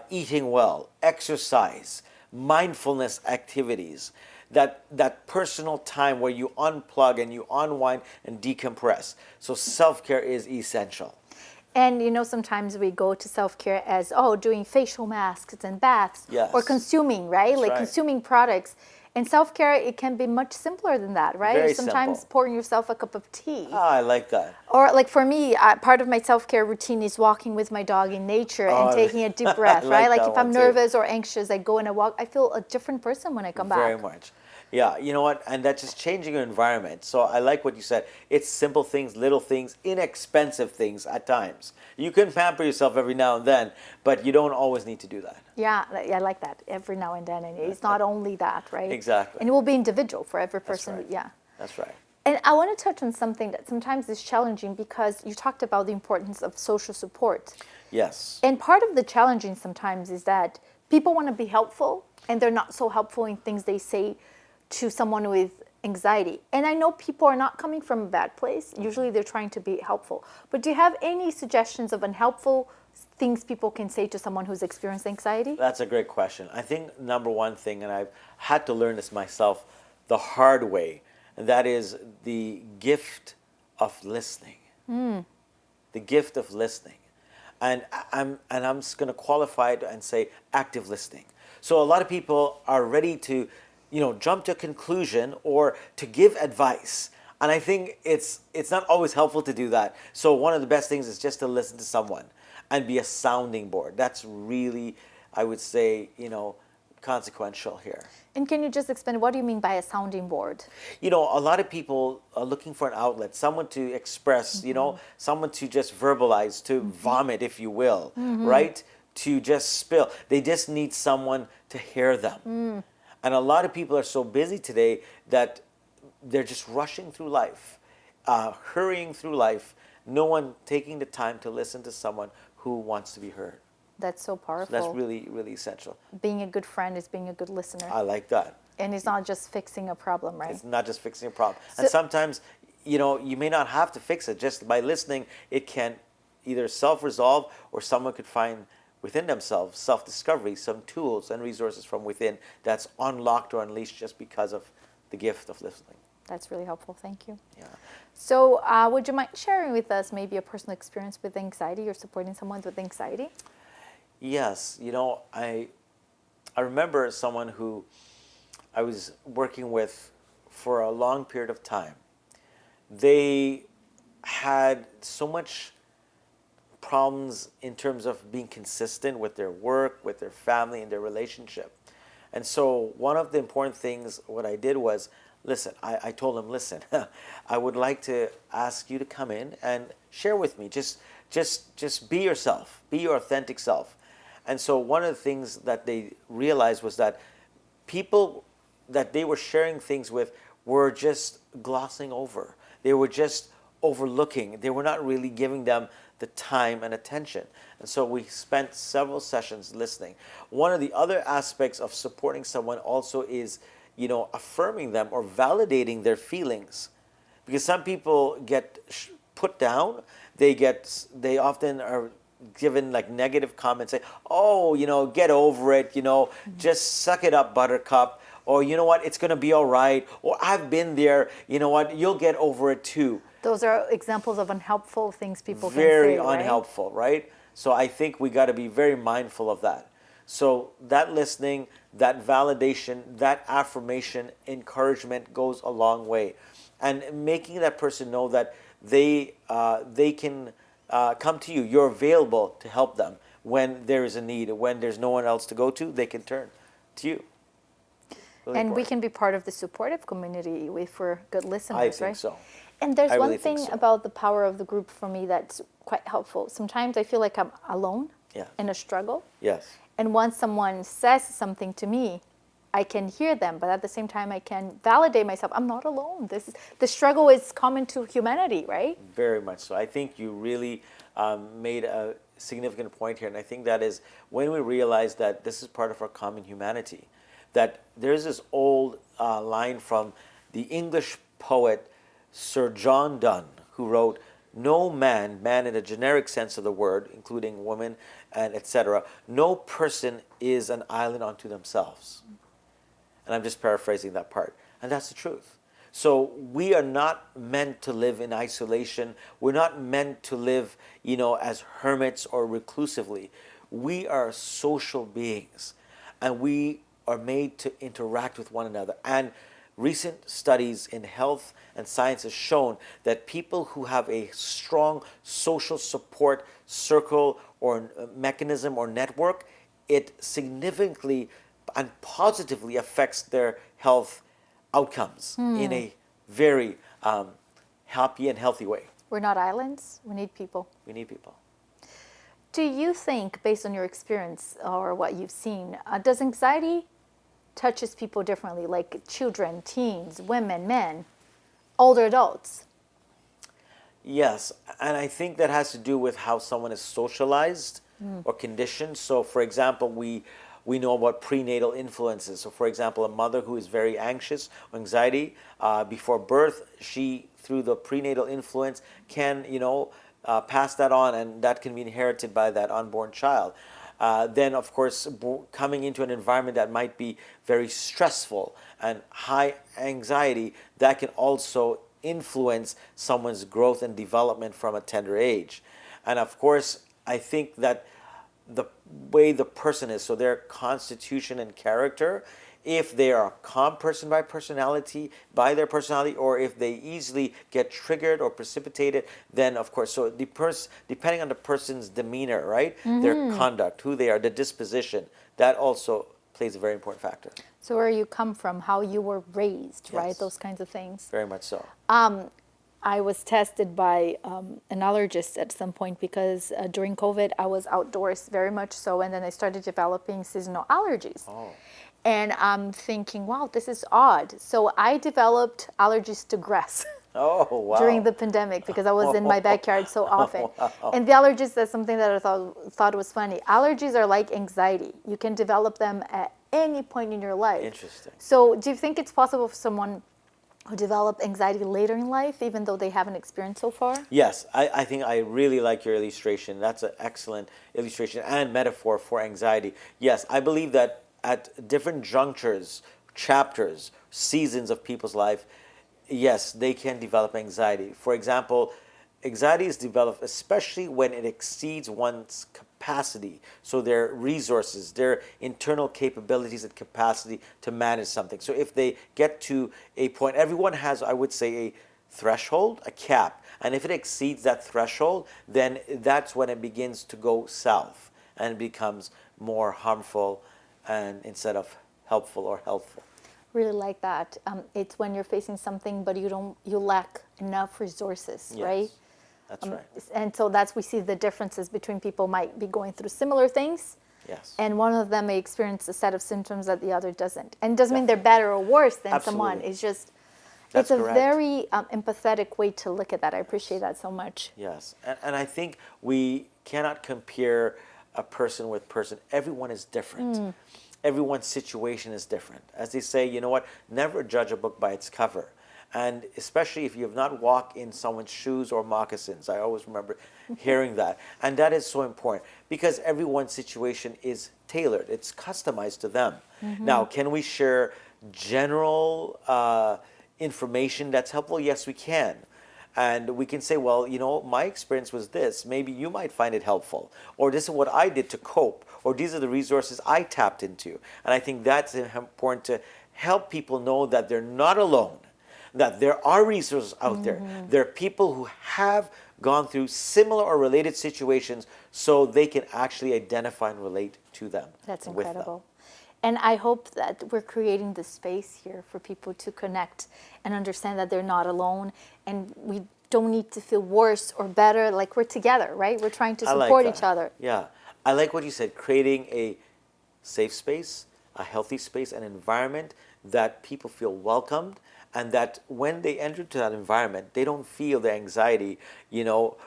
eating well, exercise, mindfulness activities, that personal time where you unplug and you unwind and decompress. So self-care is essential. And sometimes we go to self-care as, doing facial masks and baths, Yes. or consuming, right? That's right. Consuming products. And self-care, it can be much simpler than that, right? Very Sometimes simple. pouring yourself a cup of tea. I like that. Or like for me, part of my self-care routine is walking with my dog in nature and taking a deep breath, I like right? Like that if I'm one too. nervous or anxious, I go and I walk. I feel a different person when I come back. Very much. Yeah, you know what? And that's just changing your environment. So I like what you said. It's simple things, little things, inexpensive things at times. You can pamper yourself every now and then, but you don't always need to do that. Yeah, I like that. Every now and then, and it's not only that, right? Exactly. And it will be individual for every That's person. right. Yeah. That's right. And I want to touch on something that sometimes is challenging because you talked about the importance of social support. Yes. And part of the challenging sometimes is that people want to be helpful and they're not so helpful in things they say to someone with anxiety. And I know people are not coming from a bad place. Usually they're trying to be helpful. But do you have any suggestions of unhelpful things people can say to someone who's experienced anxiety? That's a great question. I think number one thing, and I've had to learn this myself the hard way, and that is the gift of listening. The gift of listening. And I'm just going to qualify it and say active listening. So a lot of people are ready to, jump to a conclusion or to give advice. And I think it's not always helpful to do that. So one of the best things is just to listen to someone and be a sounding board. That's really, I would say, consequential here. And can you just explain what do you mean by a sounding board? A lot of people are looking for an outlet, someone to express, someone to just verbalize, to vomit, if you will, right? To just spill. They just need someone to hear them. And a lot of people are so busy today that they're just rushing through life, hurrying through life, no one taking the time to listen to someone who wants to be heard. That's so powerful. So that's really, really essential. Being a good friend is being a good listener. I like that. And it's not just fixing a problem, right? It's not just fixing a problem. And sometimes, you may not have to fix it. Just by listening, it can either self-resolve or someone could find within themselves self-discovery, some tools and resources from within that's unlocked or unleashed just because of the gift of listening. That's really helpful. Thank you. Yeah. So would you mind sharing with us maybe a personal experience with anxiety or supporting someone with anxiety? Yes. I remember someone who I was working with for a long period of time. They had so much problems in terms of being consistent with their work, with their family, and their relationship. And so one of the important things, what I did was, listen, I told them, listen, I would like to ask you to come in and share with me. Just be yourself, be your authentic self. And so one of the things that they realized was that people that they were sharing things with were just glossing over. They were just overlooking. They were not really giving them the time and attention. And so we spent several sessions listening. One of the other aspects of supporting someone also is, affirming them or validating their feelings. Because some people get put down. They often are given like negative comments, say, oh, get over it, just suck it up, buttercup. Or you know what, it's going to be all right. Or I've been there, you know what, you'll get over it too. Those are examples of unhelpful things people can say, Very right? unhelpful, right? So I think we got to be very mindful of that. So that listening, that validation, that affirmation, encouragement goes a long way. And making that person know that they can come to you. You're available to help them when there is a need. When there's no one else to go to, they can turn to you. Really and important. we can be part of the supportive community if we're good listeners, I right? think so. And there's I one really think thing so. about the power of the group for me that's quite helpful. Sometimes I feel like I'm alone Yeah. in a struggle. Yes. And once someone says something to me, I can hear them, but at the same time, I can validate myself. I'm not alone. The struggle is common to humanity, right? Very much so. I think you really made a significant point here, and I think that is when we realize that this is part of our common humanity. That there's this old line from the English poet Sir John Donne, who wrote, "No man in a generic sense of the word, including women and etc., no person is an island unto themselves." And I'm just paraphrasing that part. And that's the truth. So we are not meant to live in isolation. We're not meant to live, as hermits or reclusively. We are social beings, and we are made to interact with one another. And recent studies in health and science have shown that people who have a strong social support circle or mechanism or network, it significantly and positively affects their health outcomes in a very happy and healthy way. We're not islands. We need people. We need people. Do you think, based on your experience or what you've seen, does anxiety touches people differently, like children, teens, women, men, older adults? Yes, and I think that has to do with how someone is socialized or conditioned. So, for example, we know about prenatal influences. So, for example, a mother who is very anxious or anxiety before birth, she, through the prenatal influence, can, pass that on, and that can be inherited by that unborn child. Then, of course, coming into an environment that might be very stressful and high anxiety, that can also influence someone's growth and development from a tender age. And of course, I think that the way the person is, so their constitution and character, if they are a calm person by their personality, or if they easily get triggered or precipitated, then of course, so depending on the person's demeanor, right, their conduct, who they are, the disposition, that also plays a very important factor. So where you come from, how you were raised, right? Yes. Those kinds of things. Very much so. I was tested by an allergist at some point because during COVID, I was outdoors very much so, and then I started developing seasonal allergies. Oh. And I'm thinking, wow, this is odd. So I developed allergies to grass. Oh, wow. During the pandemic because I was in my backyard so often. Wow. And the allergies, that's something that I thought was funny. Allergies are like anxiety. You can develop them at any point in your life. Interesting. So do you think it's possible for someone who developed anxiety later in life, even though they haven't experienced so far? Yes, I think I really like your illustration. That's an excellent illustration and metaphor for anxiety. Yes, I believe that at different junctures, chapters, seasons of people's life, yes, they can develop anxiety. For example, anxiety is developed especially when it exceeds one's capacity. So their resources, their internal capabilities and capacity to manage something. So if they get to a point, everyone has, I would say, a threshold, a cap. And if it exceeds that threshold, then that's when it begins to go south and becomes more harmful and instead of helpful or helpful. Really like that. It's when you're facing something, but you lack enough resources, Yes, right? That's right. And so we see the differences between people might be going through similar things. Yes. And one of them may experience a set of symptoms that the other doesn't. And it doesn't mean they're better or worse than Absolutely. someone. It's just, That's it's a correct. very empathetic way to look at that. I appreciate that so much. Yes. And I think we cannot compare a person with person. Everyone is different. Everyone's situation is different. As they say, you know what? Never judge a book by its cover. And especially if you have not walked in someone's shoes or moccasins. I always remember hearing that. And that is so important because everyone's situation is tailored. It's customized to them. Now, can we share general information that's helpful? Yes, we can. And we can say, well, my experience was this. Maybe you might find it helpful. Or this is what I did to cope. Or these are the resources I tapped into. And I think that's important to help people know that they're not alone, that there are resources out there. There are people who have gone through similar or related situations so they can actually identify and relate to them. That's with them. incredible. And I hope that we're creating the space here for people to connect and understand that they're not alone and we don't need to feel worse or better, like we're together, right? We're trying to support each other. Yeah. I like what you said, creating a safe space, a healthy space, an environment that people feel welcomed and that when they enter into that environment, they don't feel the anxiety,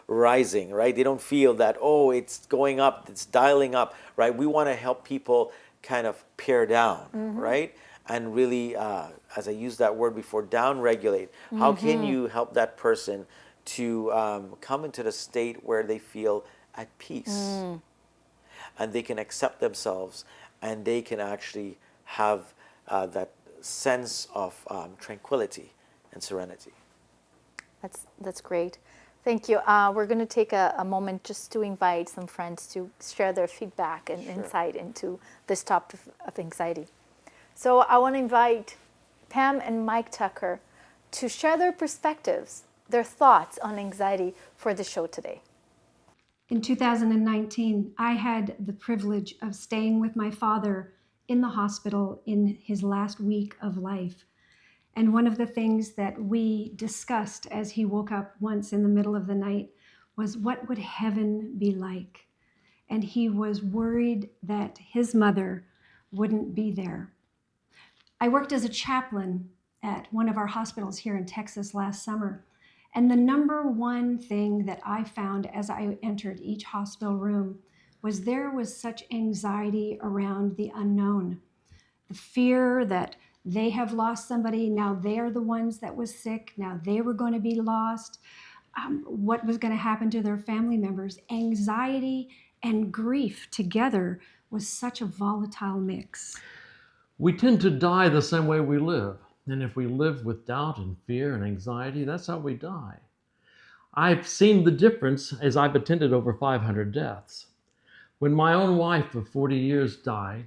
rising, right? They don't feel that, oh, it's going up, it's dialing up, right? We want to help people kind of pare down, right? And really, as I used that word before, down-regulate. How can you help that person to come into the state where they feel at peace? And they can accept themselves and they can actually have that sense of tranquility and serenity. That's great. Thank you. We're going to take a moment just to invite some friends to share their feedback and insight into this topic of anxiety. So I want to invite Pam and Mike Tucker to share their perspectives, their thoughts on anxiety for the show today. In 2019, I had the privilege of staying with my father in the hospital in his last week of life. And one of the things that we discussed as he woke up once in the middle of the night was, what would heaven be like? And he was worried that his mother wouldn't be there. I worked as a chaplain at one of our hospitals here in Texas last summer. And the number one thing that I found as I entered each hospital room was there was such anxiety around the unknown. The fear that they have lost somebody, now they are the ones that was sick, now they were going to be lost, what was going to happen to their family members. Anxiety and grief together was such a volatile mix. We tend to die the same way we live. And if we live with doubt and fear and anxiety, that's how we die. I've seen the difference as I've attended over 500 deaths. When my own wife of 40 years died,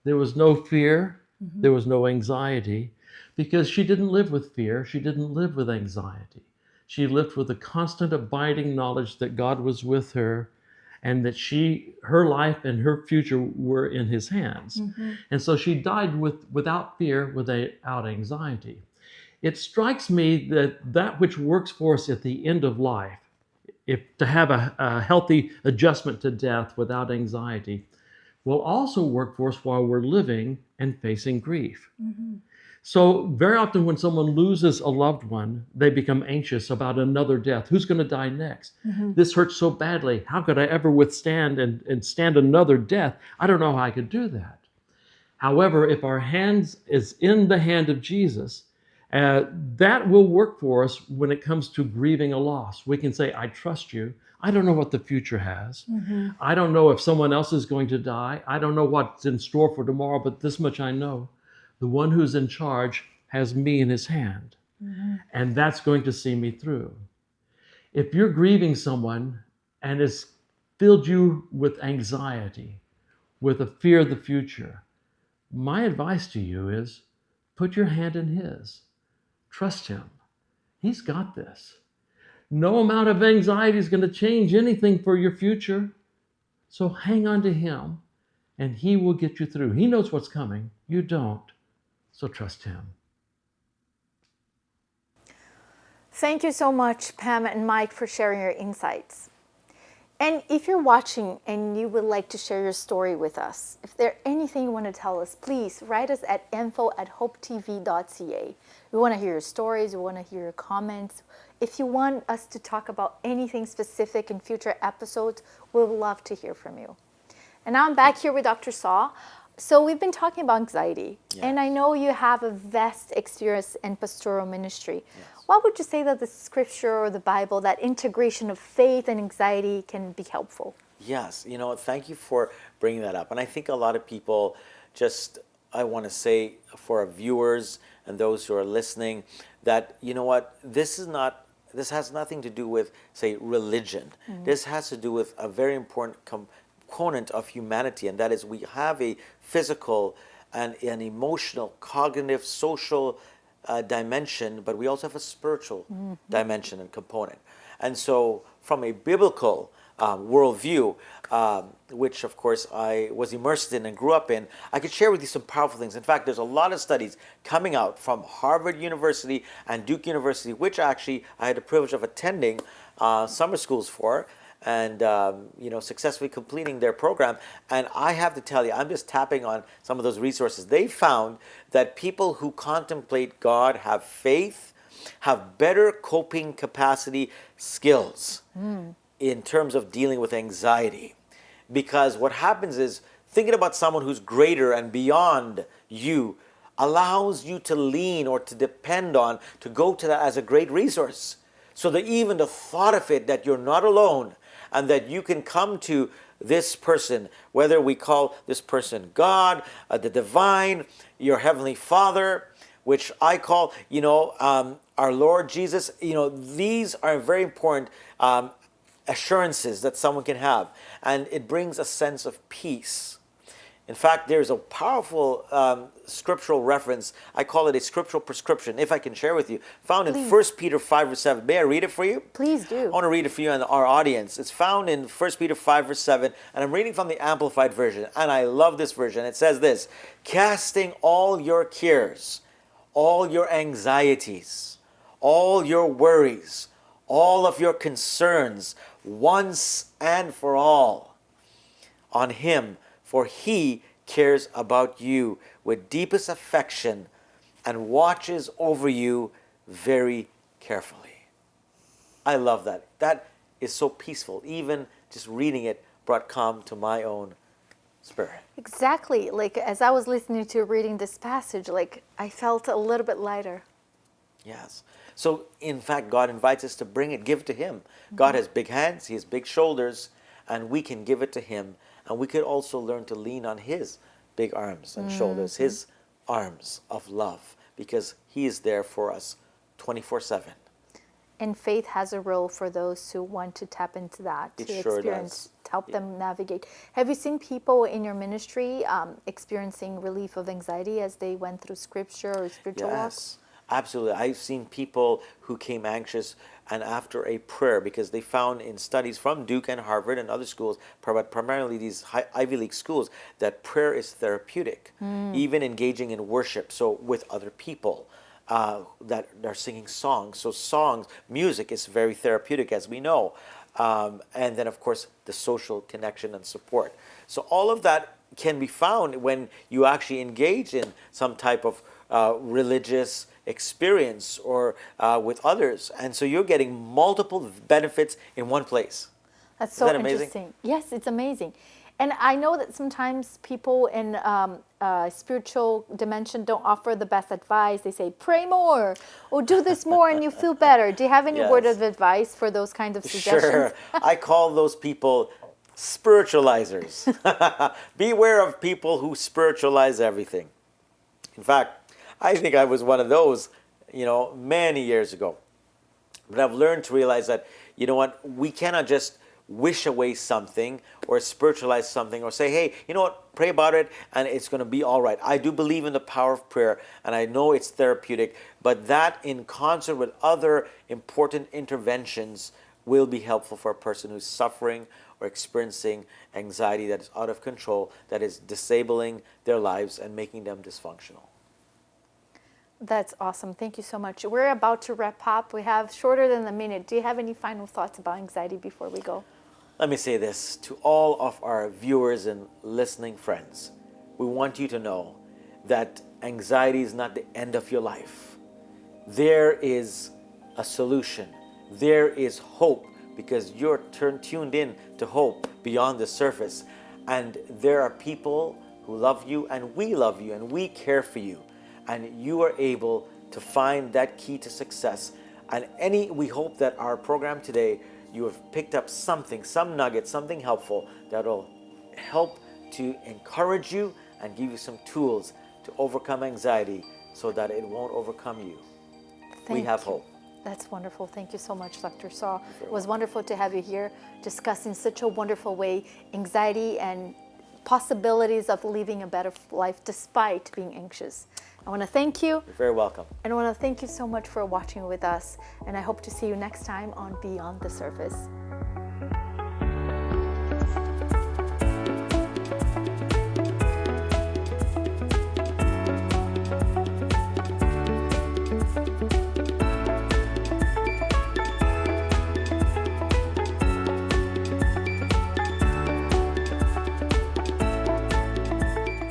there was no fear, there was no anxiety, because she didn't live with fear, she didn't live with anxiety. She lived with a constant abiding knowledge that God was with her and that her life and her future were in his hands. And so she died without fear, without anxiety. It strikes me that which works for us at the end of life, if to have a healthy adjustment to death without anxiety, will also work for us while we're living and facing grief. So very often when someone loses a loved one, they become anxious about another death. Who's going to die next? This hurts so badly. How could I ever withstand and stand another death? I don't know how I could do that. However, if our hands is in the hand of Jesus, that will work for us when it comes to grieving a loss. We can say, I trust you. I don't know what the future has. I don't know if someone else is going to die. I don't know what's in store for tomorrow, but this much I know. The one who's in charge has me in his hand, and that's going to see me through. If you're grieving someone and it's filled you with anxiety, with a fear of the future, my advice to you is put your hand in his. Trust him. He's got this. No amount of anxiety is going to change anything for your future. So hang on to him, and he will get you through. He knows what's coming. You don't. So trust him. Thank you so much, Pam and Mike, for sharing your insights. And if you're watching and you would like to share your story with us, if there's anything you want to tell us, please write us at info@hopetv.ca. We want to hear your stories. We want to hear your comments. If you want us to talk about anything specific in future episodes, we would love to hear from you. And now I'm back here with Dr. Saugh. So we've been talking about anxiety, and I know you have a vast experience in pastoral ministry. What would you say that the scripture or the Bible, that integration of faith and anxiety can be helpful? Yes, thank you for bringing that up. And I think a lot of people I want to say for our viewers and those who are listening that, this has nothing to do with, say, religion. This has to do with a very important component of humanity, and that is we have a physical and an emotional, cognitive, social dimension, but we also have a spiritual dimension and component. And so from a biblical worldview, which of course I was immersed in and grew up in, I could share with you some powerful things. In fact, there's a lot of studies coming out from Harvard University and Duke University, which actually I had the privilege of attending summer schools for, and successfully completing their program. And I have to tell you, I'm just tapping on some of those resources. They found that people who contemplate God, have faith, have better coping capacity skills in terms of dealing with anxiety. Because what happens is, thinking about someone who's greater and beyond you allows you to lean or to depend on, to go to that as a great resource. So that even the thought of it, that you're not alone, and that you can come to this person, whether we call this person God, the divine, your heavenly Father, which I call, our Lord Jesus. These are very important assurances that someone can have, and it brings a sense of peace. In fact, there's a powerful scriptural reference. I call it a scriptural prescription, if I can share with you, found in 1 Peter 5, verse 7. May I read it for you? Please do. I want to read it for you and our audience. It's found in 1 Peter 5, verse 7, and I'm reading from the Amplified Version, and I love this version. It says this: casting all your cares all your anxieties, all your worries, all of your concerns once and for all on Him, for He cares about you with deepest affection and watches over you very carefully. I love that. That is so peaceful. Even just reading it brought calm to my own spirit. Exactly. Like as I was listening to reading this passage, like I felt a little bit lighter. Yes. So in fact, God invites us to bring it, give it to Him. God has big hands, He has big shoulders, and we can give it to Him. And we could also learn to lean on His big arms and shoulders, His arms of love, because He is there for us 24/7. And faith has a role for those who want to tap into that, It to sure experience, does. to help them navigate. Have you seen people in your ministry experiencing relief of anxiety as they went through scripture or spiritual walk? Yes, absolutely. I've seen people who came anxious and after a prayer, because they found in studies from Duke and Harvard and other schools, but primarily these Ivy League schools, that prayer is therapeutic, even engaging in worship, so with other people. That are singing songs. So songs, music is very therapeutic, as we know. And then, of course, the social connection and support. So all of that can be found when you actually engage in some type of religious experience or with others. And so you're getting multiple benefits in one place. That's so that amazing? interesting. Yes, it's amazing. And I know that sometimes people in spiritual dimension don't offer the best advice. They say, pray more or do this more and you feel better. Do you have any word Yes. of advice for those kinds of suggestions? Sure. I call those people spiritualizers. Beware of people who spiritualize everything. In fact, I think I was one of those, many years ago. But I've learned to realize that, you know what, we cannot just wish away something or spiritualize something or say, hey, you know what, pray about it and it's going to be all right. I do believe in the power of prayer and I know it's therapeutic, but that in concert with other important interventions will be helpful for a person who's suffering or experiencing anxiety that is out of control, that is disabling their lives and making them dysfunctional. That's awesome. Thank you so much. We're about to wrap up. We have shorter than a minute. Do you have any final thoughts about anxiety before we go? Let me say this to all of our viewers and listening friends. We want you to know that anxiety is not the end of your life. There is a solution. There is hope, because you're tuned in to hope beyond the surface. And there are people who love you, and we care for you. And you are able to find that key to success. And we hope that our program today, you have picked up something, some nugget, something helpful that will help to encourage you and give you some tools to overcome anxiety so that it won't overcome you. We have hope. That's wonderful. Thank you so much, Dr. Saugh. It was wonderful to have you here discussing such a wonderful way anxiety and possibilities of living a better life despite being anxious. I want to thank you. You're very welcome. And I want to thank you so much for watching with us. And I hope to see you next time on Beyond the Surface.